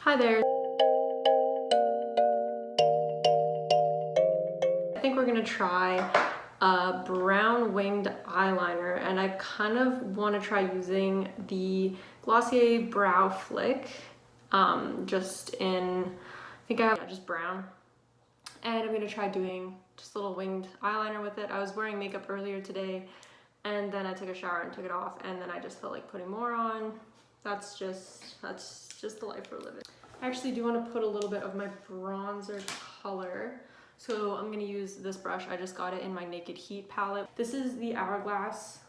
Hi there. I think we're gonna try a brown winged eyeliner, and I kind of want to try using the Glossier Brow Flick, just in, I think I have just brown, and I'm gonna try doing just a little winged eyeliner with it. I was wearing makeup earlier today, and then I took a shower and took it off, and then I just felt like putting more on. That's just the life we're living. I actually do want to put a little bit of my bronzer color. So I'm going to use this brush. I just got it in my Naked Heat palette. This is the Hourglass.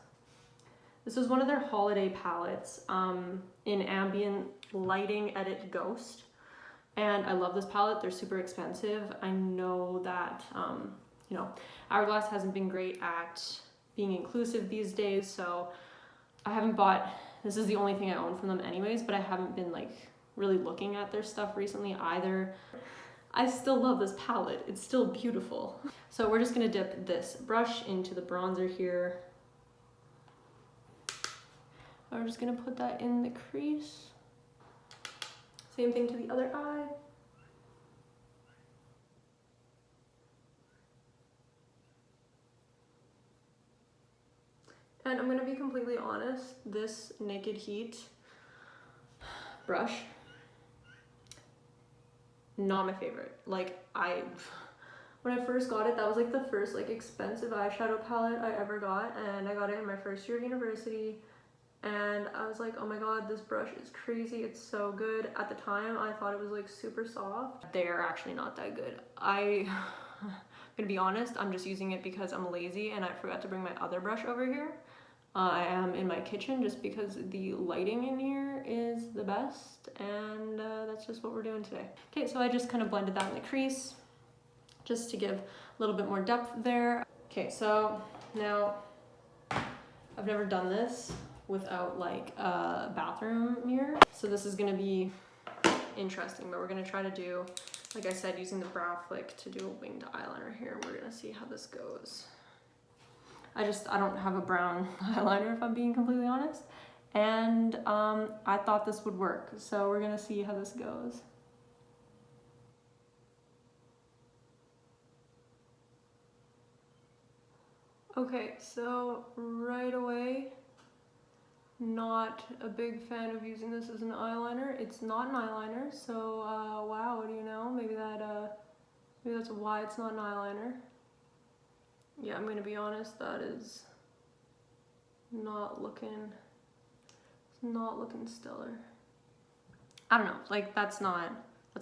This is one of their holiday palettes in Ambient Lighting Edit Ghost. And I love this palette. They're super expensive. I know that, you know, Hourglass hasn't been great at being inclusive these days. So I haven't bought, this is the only thing I own from them anyways, but I haven't been like really looking at their stuff recently either. I still love this palette. It's still beautiful. So we're just gonna dip this brush into the bronzer here. We're just gonna put that in the crease. Same thing to the other eye. And I'm gonna be completely honest, this Naked Heat brush, not my favorite. Like when I first got it, that was like the first like expensive eyeshadow palette I ever got, and I got it in my first year of university, and I was like, oh my god, this brush is crazy, it's so good. At the time I thought it was like super soft. They're actually not that good. I'm gonna be honest, I'm just using it because I'm lazy and I forgot to bring my other brush over here. I am in my kitchen just because the lighting in here is the best, and that's just what we're doing today. Okay, so I just kind of blended that in the crease just to give a little bit more depth there. Okay, so now I've never done this without like a bathroom mirror, so this is gonna be interesting, but we're gonna try to do, like I said, using the Brow Flick to do a winged eyeliner here. We're gonna see how this goes. I don't have a brown eyeliner, if I'm being completely honest. And I thought this would work. So we're gonna see how this goes. Okay, so right away, not a big fan of using this as an eyeliner. It's not an eyeliner, so wow, what do you know? Maybe that's why it's not an eyeliner. Yeah, I'm gonna be honest, that is not looking stellar. I don't know, like that's not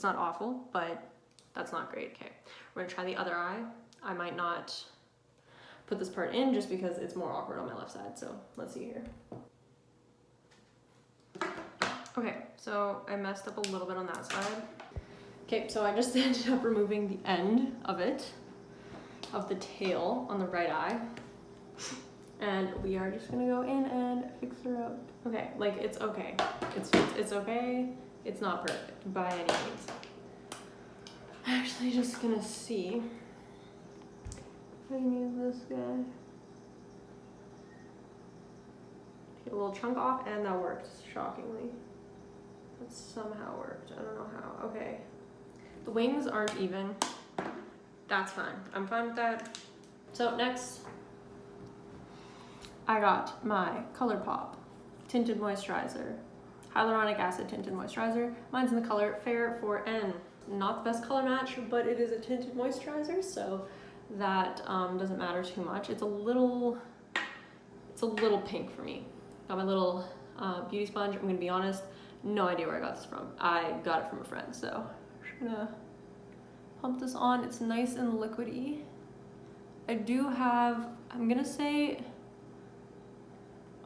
awful, but that's not great. Okay, we're gonna try the other eye. I might not put this part in just because it's more awkward on my left side, so let's see here. Okay, so I messed up a little bit on that side. Okay, so I just ended up removing the end of it, of the tail on the right eye, and we are just gonna go in and fix her up. Okay, like it's okay. It's okay. It's not perfect by any means. I'm actually just gonna see if I can use this guy. Get a little chunk off, and that worked, shockingly. That somehow worked. I don't know how. Okay. The wings aren't even. That's fine. I'm fine with that. So next, I got my ColourPop Tinted Moisturizer. Hyaluronic Acid Tinted Moisturizer. Mine's in the color Fair 4N. Not the best color match, but it is a tinted moisturizer, so that doesn't matter too much. It's a little pink for me. Got my little beauty sponge. I'm gonna be honest, no idea where I got this from. I got it from a friend, so I'm just gonna pump this on. It's nice and liquidy. I do have, I'm gonna say,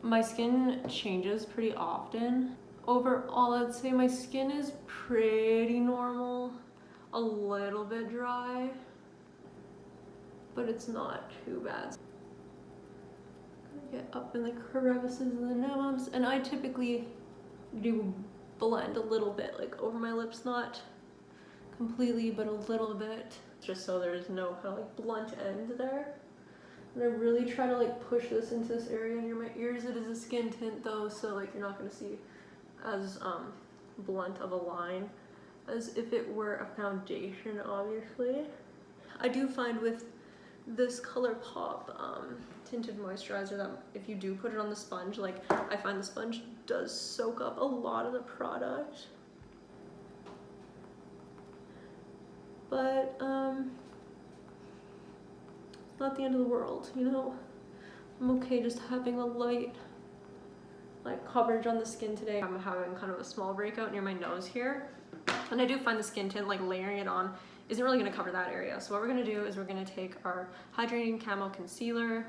my skin changes pretty often. Overall, I'd say my skin is pretty normal, a little bit dry, but it's not too bad. Get up in the crevices and the nubs, and I typically do blend a little bit, like over my lips, not completely, but a little bit, just so there's no kind of like blunt end there. And I really try to like push this into this area near my ears. It is a skin tint though, so like you're not gonna see as blunt of a line as if it were a foundation, obviously. I do find with this ColourPop tinted moisturizer that if you do put it on the sponge, like I find the sponge does soak up a lot of the product. But it's not the end of the world, you know? I'm okay just having a light like coverage on the skin today. I'm having kind of a small breakout near my nose here. And I do find the skin tint, like layering it on, isn't really gonna cover that area. So what we're gonna do is we're gonna take our Hydrating Camo Concealer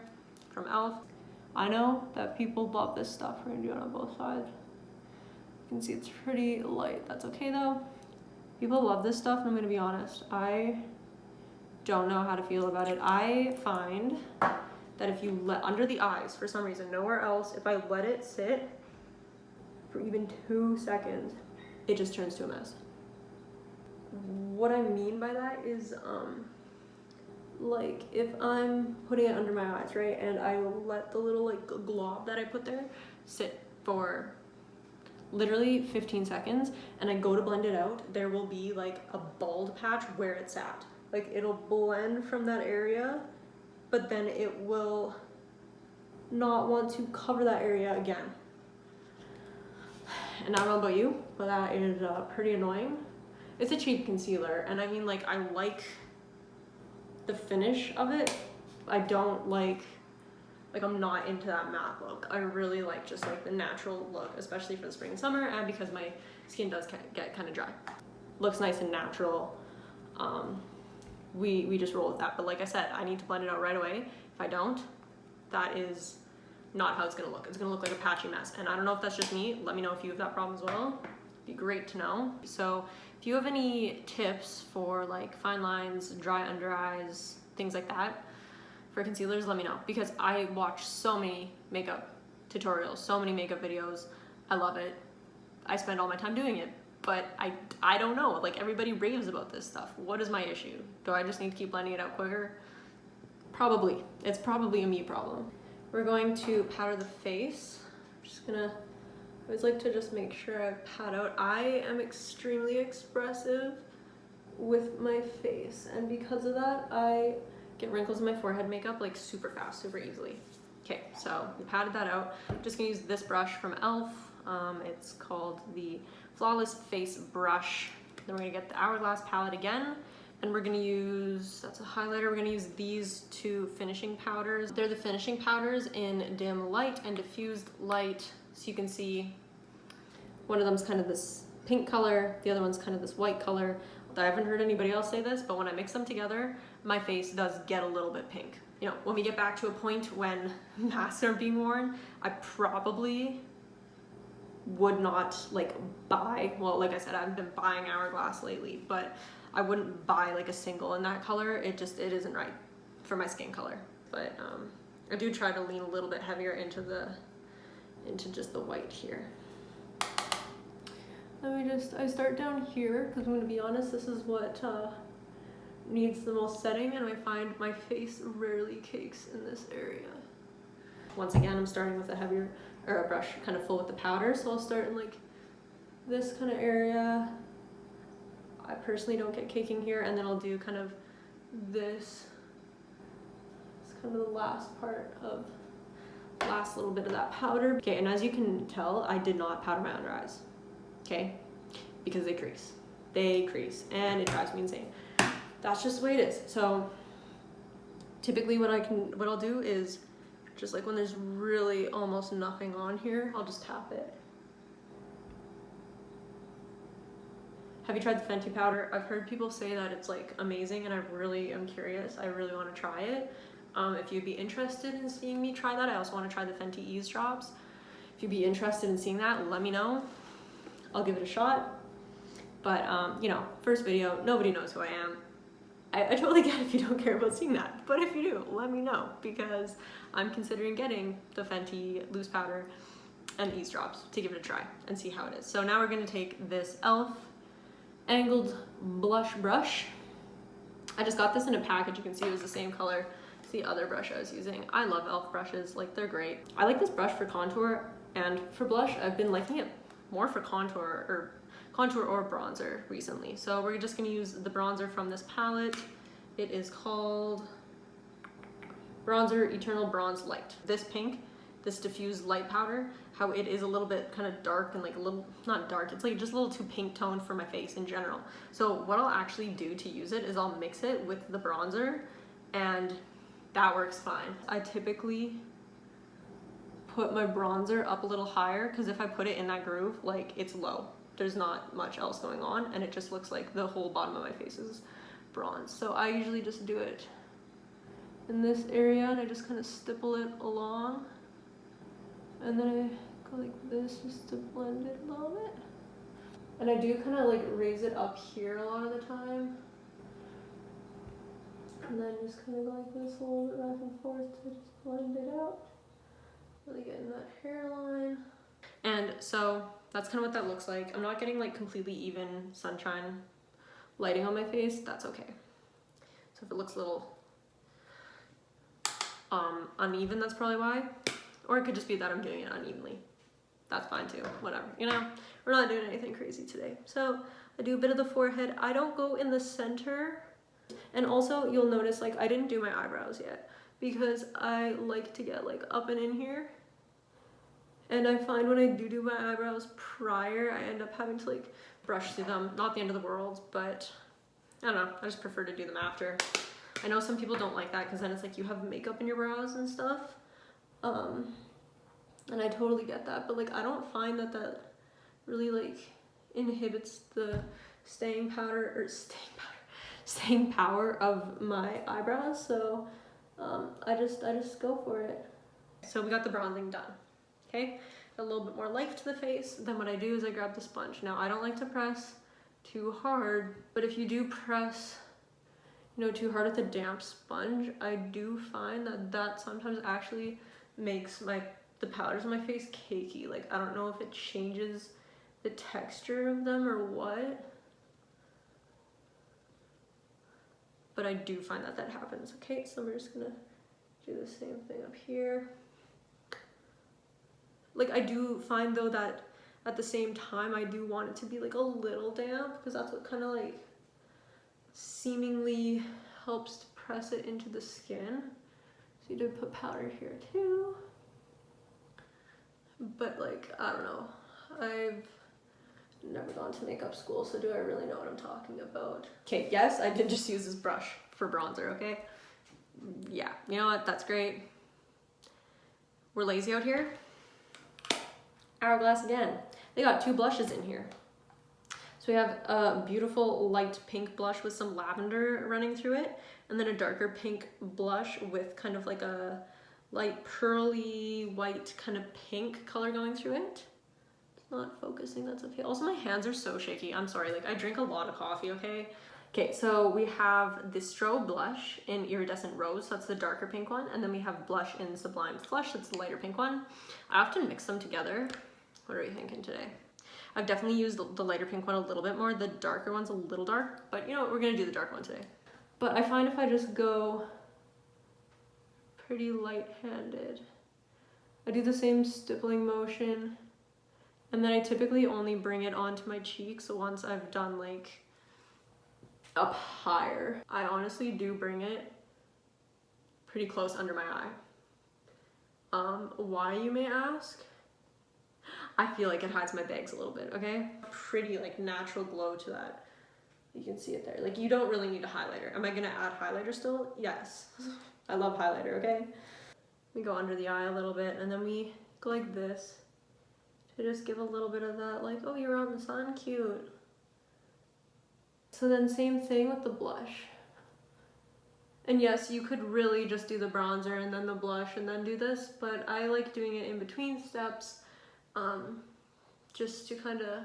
from e.l.f. I know that people love this stuff. We're gonna do it on both sides. You can see it's pretty light. That's okay though. People love this stuff, and I'm gonna be honest, I don't know how to feel about it. I find that if you let under the eyes, for some reason, nowhere else, if I let it sit for even 2 seconds, it just turns to a mess. What I mean by that is, like if I'm putting it under my eyes, right, and I let the little like glob that I put there sit for literally 15 seconds and I go to blend it out, there will be like a bald patch where it's at. Like it'll blend from that area, but then it will not want to cover that area again. And I don't know about you, but that is pretty annoying. It's a cheap concealer, and I mean, like, I like the finish of it. I don't like I'm not into that matte look. I really like just like the natural look, especially for the spring and summer, and because my skin does get kind of dry. Looks nice and natural. We just roll with that. But like I said, I need to blend it out right away. If I don't, that is not how it's gonna look. It's gonna look like a patchy mess. And I don't know if that's just me. Let me know if you have that problem as well. It'd be great to know. So if you have any tips for like fine lines, dry under eyes, things like that for concealers, let me know, because I watch so many makeup tutorials, so many makeup videos. I love it. I spend all my time doing it, but I don't know, like everybody raves about this stuff. What is my issue? Do I just need to keep blending it out quicker? Probably. It's probably a me problem. We're going to powder the face. I'm just gonna, I always like to just make sure I pat out. I am extremely expressive with my face, and because of that, I get wrinkles in my forehead makeup like super fast, super easily. Okay, so we patted that out. I'm just gonna use this brush from e.l.f. It's called the Flawless Face Brush. Then we're gonna get the Hourglass palette again, and we're gonna use, that's a highlighter, we're gonna use these two finishing powders. They're the finishing powders in Dim Light and Diffused Light. So you can see one of them's kind of this pink color, the other one's kind of this white color. I haven't heard anybody else say this, but when I mix them together, my face does get a little bit pink. You know, when we get back to a point when masks are being worn, I probably would not like buy, well, like I said, I've been buying Hourglass lately, but I wouldn't buy like a single in that color. It isn't right for my skin color. But I do try to lean a little bit heavier into just the white here. I start down here because I'm gonna be honest, this is what needs the most setting, and I find my face rarely cakes in this area. Once again, I'm starting with a heavier, or a brush kind of full with the powder, so I'll start in like this kind of area. I personally don't get caking here, and then I'll do kind of this. It's kind of the last little bit of that powder. Okay, and as you can tell, I did not powder my under eyes. Okay, because they crease, and it drives me insane. That's just the way it is. So typically what I'll do is just like when there's really almost nothing on here, I'll just tap it. Have you tried the Fenty powder? I've heard people say that it's like amazing, and I really am curious. I really want to try it. If you'd be interested in seeing me try that, I also want to try the Fenty Ease Drops. If you'd be interested in seeing that, let me know. I'll give it a shot. But you know, first video, nobody knows who I am. I totally get if you don't care about seeing that, but if you do, let me know, because I'm considering getting the Fenty loose powder and Ease Drops to give it a try and see how it is. So now we're gonna take this e.l.f. angled blush brush. I just got this in a package. You can see it was the same color as the other brush I was using. I love e.l.f. brushes, like they're great. I like this brush for contour and for blush. I've been liking it more for contour, or contour or bronzer recently. So we're just gonna use the bronzer from this palette. It is called Bronzer Eternal Bronze Light. This pink, this diffused light powder, how it is a little bit kind of dark and like a little, not dark, it's like just a little too pink toned for my face in general. So what I'll actually do to use it is I'll mix it with the bronzer and that works fine. I typically put my bronzer up a little higher because if I put it in that groove, like it's low. There's not much else going on and it just looks like the whole bottom of my face is bronze. So I usually just do it in this area and I just kind of stipple it along. And then I go like this just to blend it a little bit. And I do kind of like raise it up here a lot of the time. And then just kind of go like this a little bit back and forth to just blend it out. Really getting that hairline. And so that's kind of what that looks like. I'm not getting like completely even sunshine lighting on my face. That's okay. So if it looks a little uneven, that's probably why. Or it could just be that I'm doing it unevenly. That's fine too, whatever, you know? We're not doing anything crazy today. So I do a bit of the forehead. I don't go in the center. And also you'll notice like I didn't do my eyebrows yet because I like to get like up and in here. And I find when I do my eyebrows prior, I end up having to like brush through them. Not the end of the world, but I don't know, I just prefer to do them after. I know some people don't like that because then it's like you have makeup in your brows and stuff. And I totally get that, but like I don't find that that really like inhibits the staying power of my eyebrows. So I just go for it. So we got the bronzing done. Okay, a little bit more life to the face. Then what I do is I grab the sponge. Now I don't like to press too hard, but if you do press, you know, too hard with a damp sponge, I do find that that sometimes actually makes the powders on my face cakey. Like I don't know if it changes the texture of them or what, but I do find that that happens. Okay, so we're just gonna do the same thing up here. Like I do find though that at the same time I do want it to be like a little damp because that's what kind of like seemingly helps to press it into the skin. So you did put powder here too. But like, I don't know. I've never gone to makeup school, so do I really know what I'm talking about? Okay, yes, I did just use this brush for bronzer, okay? Yeah, you know what? That's great. We're lazy out here. Hourglass again. They got two blushes in here. So we have a beautiful light pink blush with some lavender running through it, and then a darker pink blush with kind of like a light pearly white kind of pink color going through it. It's not focusing, that's okay. Also my hands are so shaky, I'm sorry, like I drink a lot of coffee, okay? Okay, so we have the Strobe blush in Iridescent Rose, that's the darker pink one, and then we have blush in Sublime Flush, that's the lighter pink one. I often mix them together. What are you thinking today? I've definitely used the lighter pink one a little bit more. The darker one's a little dark, but you know what? We're gonna do the dark one today. But I find if I just go pretty light-handed, I do the same stippling motion, and then I typically only bring it onto my cheeks once I've done like up higher. I honestly do bring it pretty close under my eye. Why, you may ask? I feel like it hides my bags a little bit, okay? Pretty like natural glow to that. You can see it there. Like you don't really need a highlighter. Am I gonna add highlighter still? Yes. I love highlighter, okay? We go under the eye a little bit and then we go like this to just give a little bit of that like, oh, you're out in the sun, cute. So then same thing with the blush. And yes, you could really just do the bronzer and then the blush and then do this, but I like doing it in between steps. Just to kind of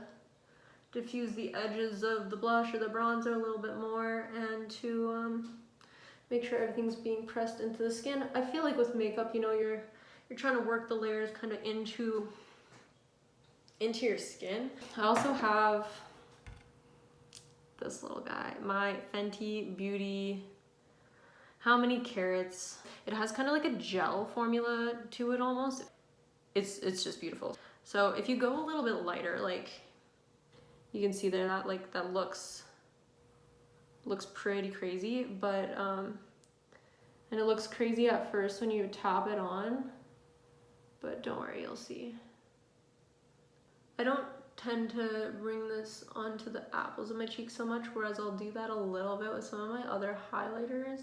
diffuse the edges of the blush or the bronzer a little bit more and to make sure everything's being pressed into the skin. I feel like with makeup, you know, you're trying to work the layers kind of into your skin. I also have this little guy, my Fenty Beauty How Many Carats. It has kind of like a gel formula to it almost. It's just beautiful. So if you go a little bit lighter, like You can see there that like that looks pretty crazy, but and it looks crazy at first when you tap it on, but don't worry, you'll see. I don't tend to bring this onto the apples of my cheeks so much, whereas I'll do that a little bit with some of my other highlighters.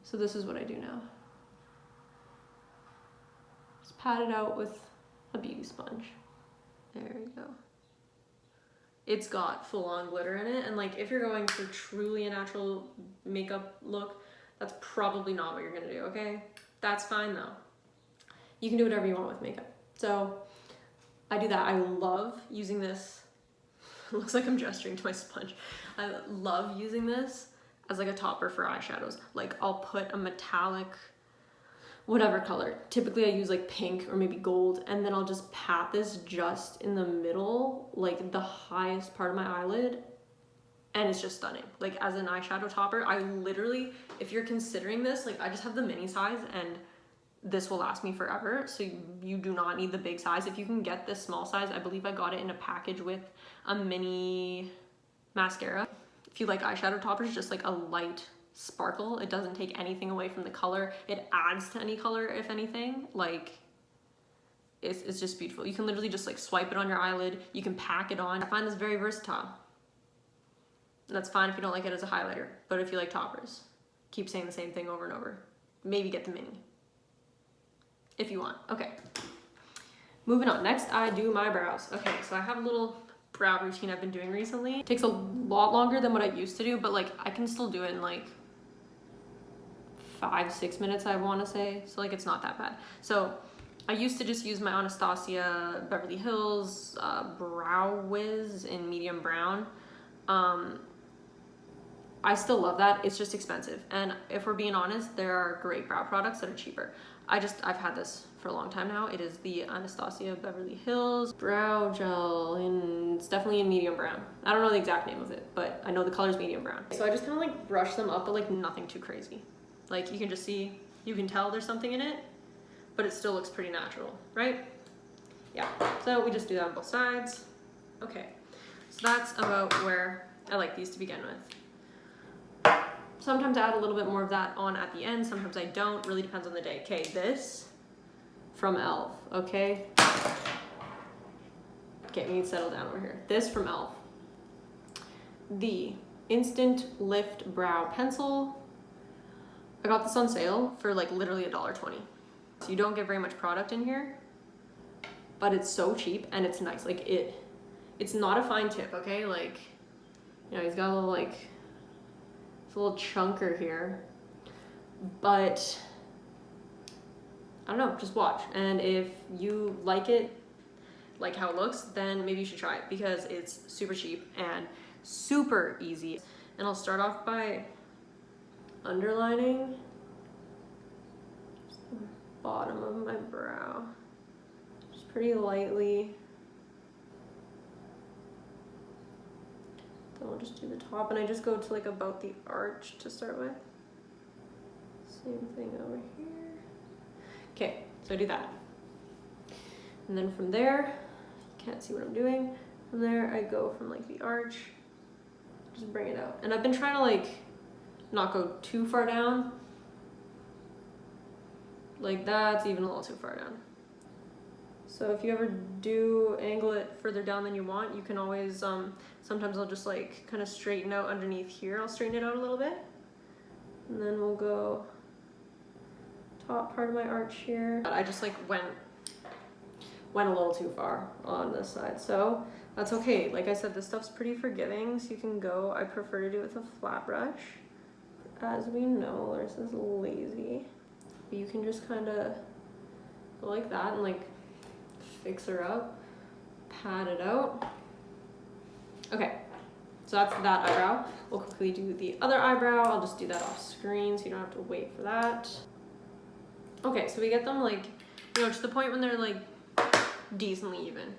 So this is what I do now. Just pat it out with a beauty sponge. There we go. It's got full-on glitter in it, and like if you're going for truly a natural makeup look, that's probably not what you're gonna do, okay? That's fine though. You can do whatever you want with makeup. So I do that. I love using this. It looks like I'm gesturing to my sponge. I love using this as like a topper for eyeshadows. Like I'll put a metallic, whatever color. Typically I use like pink or maybe gold, and then I'll just pat this just in the middle, like the highest part of my eyelid, and it's just stunning. Like as an eyeshadow topper, I literally, if you're considering this, like I just have the mini size and this will last me forever, so you do not need the big size. If you can get this small size, I believe I got it in a package with a mini mascara. If you like eyeshadow toppers, just like a light sparkle, it doesn't take anything away from the color, it adds to any color if anything. Like it's just beautiful. You can literally just like swipe it on your eyelid, you can pack it on. I find this very versatile. And that's fine if you don't like it as a highlighter, but if you like toppers, keep saying the same thing over and over. Maybe get the mini if you want. Okay, moving on. Next, I do my brows. Okay, so I have a little brow routine I've been doing recently. It takes a lot longer than what I used to do, but like I can still do it in like 5-6 minutes, I want to say. So like it's not that bad. So I used to just use my Anastasia Beverly Hills Brow Wiz in medium brown. I still love that. It's just expensive. And if we're being honest, there are great brow products that are cheaper. I've had this for a long time now. It is the Anastasia Beverly Hills Brow Gel, and it's definitely in medium brown. I don't know the exact name of it, but I know the color is medium brown. So I just kind of like brush them up, but like nothing too crazy. Like you can just see, you can tell there's something in it, but it still looks pretty natural, right? Yeah, so we just do that on both sides. Okay, so that's about where I like these to begin with. Sometimes I add a little bit more of that on at the end, sometimes I don't, really depends on the day. Okay, this from e.l.f., okay? Okay, we need to settle down over here. This from e.l.f. The Instant Lift Brow Pencil. I got this on sale for like literally $1.20. So you don't get very much product in here, but it's so cheap and it's nice. Like it's not a fine tip, okay? Like, you know, he's got a little like, it's a little chunker here, but I don't know, just watch. And if you like it, like how it looks, then maybe you should try it because it's super cheap and super easy. And I'll start off by underlining just the bottom of my brow, just pretty lightly. Then we'll just do the top, and I just go to like about the arch to start with. Same thing over here. Okay, so I do that. And then from there, you can't see what I'm doing. From there, I go from like the arch, just bring it out. And I've been trying to like not go too far down. Like that's even a little too far down. So if you ever do angle it further down than you want, you can always, sometimes I'll just like kind of straighten out underneath here. I'll straighten it out a little bit. And then we'll go top part of my arch here. I just like went a little too far on this side. So that's okay. Like I said, this stuff's pretty forgiving, so you can go. I prefer to do it with a flat brush. As we know, Larissa's lazy. But you can just kind of go like that and like fix her up, pat it out. Okay, so that's that eyebrow. We'll quickly do the other eyebrow. I'll just do that off screen so you don't have to wait for that. Okay, so we get them like, you know, to the point when they're like decently even.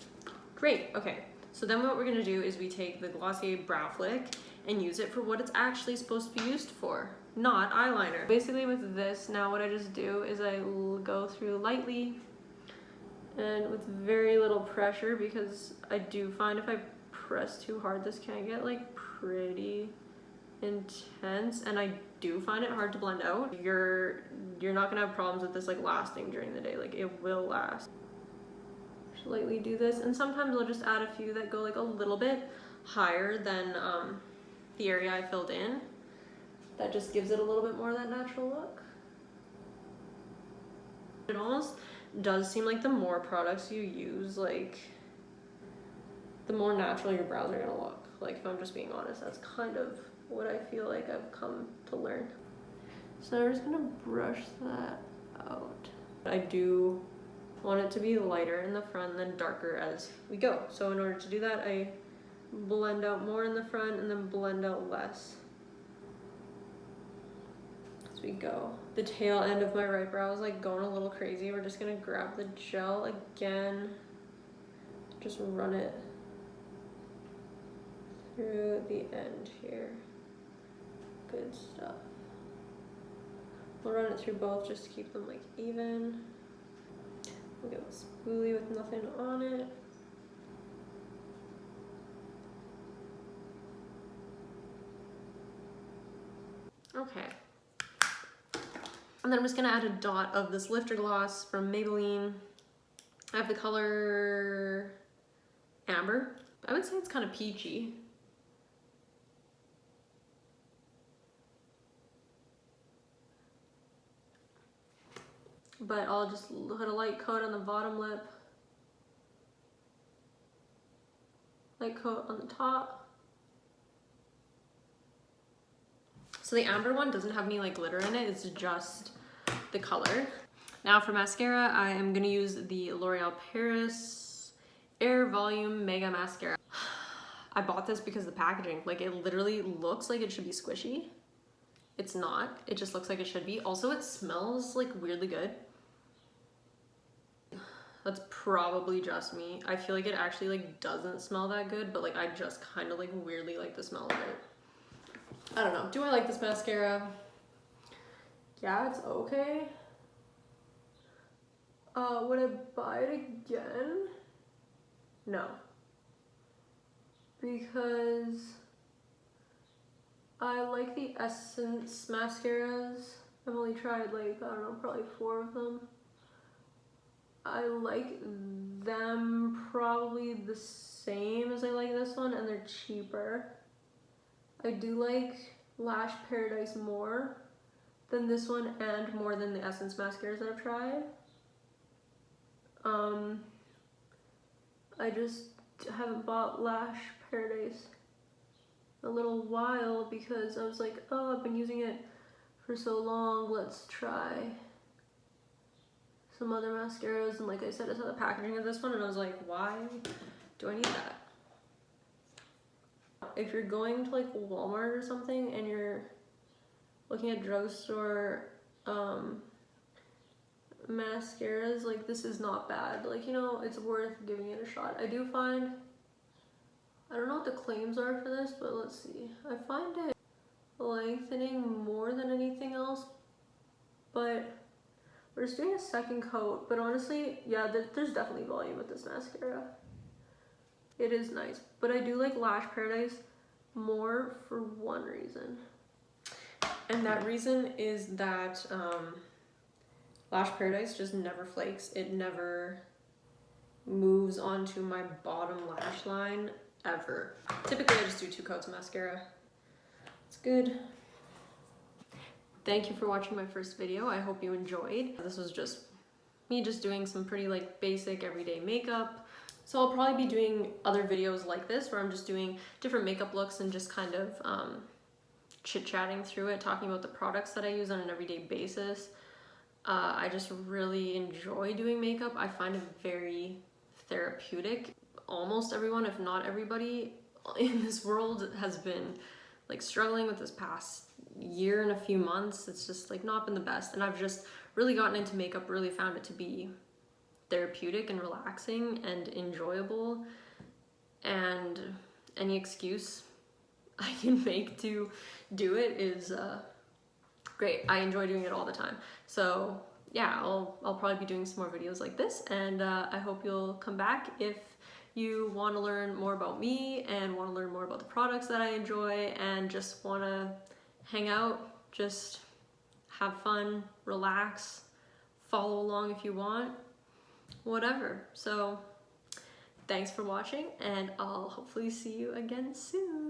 Great, okay. So then what we're gonna do is we take the Glossier Brow Flick and use it for what it's actually supposed to be used for, not eyeliner. Basically with this, now what I just do is I go through lightly and with very little pressure, because I do find if I press too hard, this can get like pretty intense, and I do find it hard to blend out. You're not gonna have problems with this like lasting during the day. Like it will last. Just lightly do this, and sometimes I'll just add a few that go like a little bit higher than the area I filled in. That just gives it a little bit more of that natural look. It almost does seem like the more products you use, like the more natural your brows are gonna look. Like if I'm just being honest, that's kind of what I feel like I've come to learn. So I'm just gonna brush that out. I do want it to be lighter in the front and then darker as we go. So in order to do that, I blend out more in the front and then blend out less as we go. The tail end of my right brow is like going a little crazy. We're just gonna grab the gel again, just run it through the end here. Good stuff. We'll run it through both just to keep them like even. We'll get a spoolie with nothing on it. Okay. And then I'm just gonna add a dot of this lifter gloss from Maybelline. I have the color Amber. I would say it's kind of peachy. But I'll just put a light coat on the bottom lip, light coat on the top. So the Amber one doesn't have any like glitter in it, it's just the color. Now for mascara, I am gonna use the L'Oreal Paris Air Volume Mega Mascara. I bought this because of the packaging, like it literally looks like it should be squishy. It's not, it just looks like it should be. Also, it smells like weirdly good. That's probably just me. I feel like it actually like doesn't smell that good, but like I just kind of like weirdly like the smell of it. I don't know. Do I like this mascara? Yeah, it's okay. Would I buy it again? No. Because I like the Essence mascaras. I've only tried like, I don't know, probably 4 of them. I like them probably the same as I like this one, and they're cheaper. I do like Lash Paradise more than this one and more than the Essence mascaras that I've tried. I just haven't bought Lash Paradise a little while because I was like, oh, I've been using it for so long, let's try some other mascaras. And like I said, I saw the packaging of this one and I was like, why do I need that? If you're going to like Walmart or something and you're looking at drugstore mascaras, like this is not bad. Like, you know, it's worth giving it a shot. I do find, I don't know what the claims are for this, but let's see. I find it lengthening more than anything else, but we're just doing a second coat. But honestly, yeah, there's definitely volume with this mascara. It is nice, but I do like Lash Paradise more for one reason. And that reason is that Lash Paradise just never flakes. It never moves onto my bottom lash line ever. Typically I just do 2 coats of mascara. It's good. Thank you for watching my first video. I hope you enjoyed. This was just me just doing some pretty like basic everyday makeup. So I'll probably be doing other videos like this where I'm just doing different makeup looks and just kind of chit-chatting through it, talking about the products that I use on an everyday basis. I just really enjoy doing makeup. I find it very therapeutic. Almost everyone, if not everybody in this world has been like struggling with this past year and a few months. It's just like not been the best. And I've just really gotten into makeup, really found it to be therapeutic and relaxing and enjoyable, and any excuse I can make to do it is great. I enjoy doing it all the time. So yeah, I'll probably be doing some more videos like this, and I hope you'll come back if you want to learn more about me and want to learn more about the products that I enjoy and just want to hang out, just have fun, relax, follow along if you want, whatever. So thanks for watching, and I'll hopefully see you again soon.